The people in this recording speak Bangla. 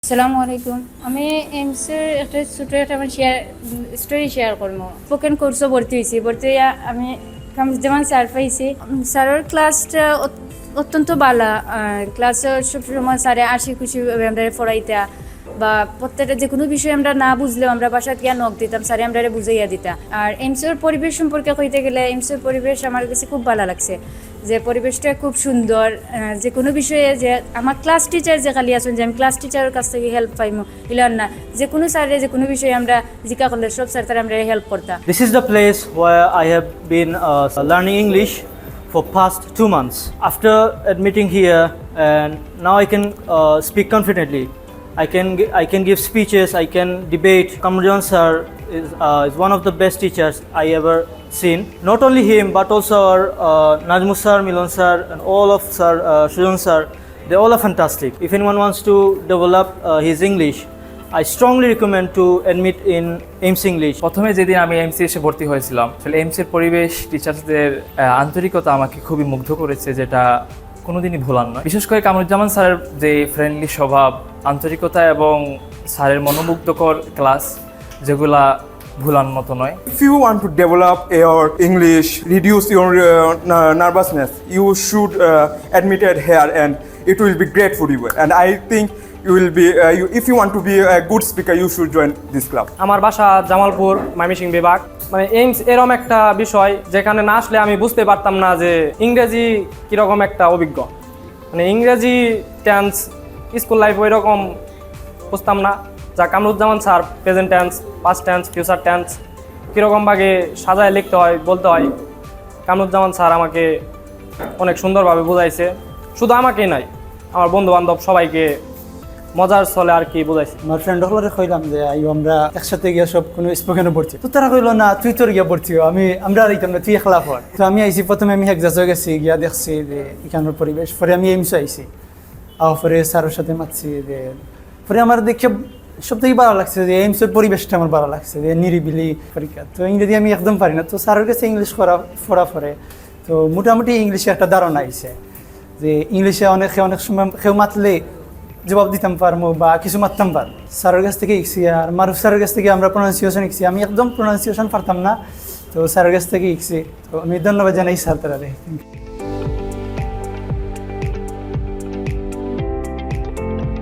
আসসালামু আলাইকুম। আমি এইমসের একটা ছোটো একটা আমার স্টোরি শেয়ার করবো। স্পোকেন কোর্সও ভর্তি হয়েছি। ভর্তি হইয়া আমি যেমন স্যার পাইছি, স্যারের ক্লাসটা অত্যন্ত ভালো। ক্লাসে সবসময় স্যারে খুশি আমরা পড়াইতা বা প্রত্যেকটা যে কোনো বিষয় আমরা না বুঝলেও আমরা বাসায় গিয়ে নক দিতাম, স্যারে আমরা বুঝাইয়া দিতাম। আর এইমসের পরিবেশ সম্পর্কে কইতে গেলে এইমসের পরিবেশ আমার কাছে খুব ভালো লাগছে, যে পরিবেশটা খুব সুন্দর। যে কোনো বিষয়ে যে আমার ক্লাস টিচার যে খালি আছেন, যে আমি ক্লাস টিচারের কাছ থেকে হেল্প পাইমো ইলার না, যে কোনো স্যারে যে কোনো বিষয়ে আমরা জিজ্ঞাসা করলে সব স্যার তারা আমরা হেল্প করতাম। This is the place where I have been learning English for past 2 months. After admitting here, and now I can speak confidently. I can give speeches. I can debate. Kamrujan sir is one of the best teachers I ever seen. Not only him, but also our Najmu sir, Milon sir, and all of sir, Shujan sir. They all are fantastic. If anyone wants to develop his English, I strongly recommend to admit in AIMS English. প্রথমে যেদিন আমি এমসি এসে ভর্তি হয়েছিলাম, আসলে এমসির পরিবেশ, টিচার্সদের আন্তরিকতা আমাকে খুবই মুগ্ধ করেছে, যেটা কোনোদিনই ভোলার নয়। বিশেষ করে কামরুজ্জামান স্যারের যে ফ্রেন্ডলি স্বভাব, আন্তরিকতা এবং স্যারের মনোমুগ্ধকর ক্লাস, যেগুলা ভোলার মতো নয়। If you want to develop your English, reduce your nervousness, you should admit it here, and it will be great for you. And I think you will be, if you want to be a good speaker, you should join this club. আমার বাসা জামালপুর, ময়মনসিংহ বিভাগ। মানে এইমস এরকম একটা বিষয় যেখানে না আসলে আমি বুঝতে পারতাম না যে ইংরেজি কীরকম একটা অভিজ্ঞ। মানে ইংরেজি টেন্স স্কুল লাইফ ওই রকম বুঝতাম না, যা Kamruzzaman sir present tense, past tense, future tense কীরকম ভাবে সাজায় লিখতে হয়, বলতে হয়, কামরুজ্জামান স্যার আমাকে অনেক সুন্দরভাবে বোঝাইছে। শুধু আমাকেই নয়, আমার বন্ধু বান্ধব সবাইকে মজার চলে আর কি বোঝাইছে। আমার ফ্রেন্ড হলে কইলাম যে আমরা একসাথে গিয়ে সব কোনো স্পোকেনে পড়ছি, তো তারা কইলো না তুই তোর গিয়া পড়ছি, আমরা আইতাম না, তুই একলা পড়। তো আমি আইসি, প্রথমে আমি হেক্সাসে গেছি, গিয়া দেখছি যে এখানের পরিবেশ। পরে আমি এইমসে আইসি, পরে স্যারের সাথে মাতছি যে, পরে আমার দেখে সব থেকে ভালো লাগছে যে এইমসের পরিবেশটা আমার ভালো লাগছে, যে নিরিবিলি পরীক্ষা। তো ইংরেজি আমি একদম পারি না, তো স্যারের কাছে ইংলিশ পড়া পরে তো মোটামুটি ইংলিশে একটা ধারণা আইছে, যে ইংলিশে অনেক সময় কেউ মাতলে জবাব দিতাম পারবো বা কিছু মারতাম পারবো। স্যারের কাছ থেকে শিখছি, আর মারুফ স্যারের কাছ থেকে আমরা প্রোনাউন্সিয়েশন শিখছি। আমি একদম প্রোনাউন্সিয়েশন পারতাম না, তো স্যারের কাছ থেকে শিখছি। তো আমি ধন্যবাদ জানাই স্যার তারা।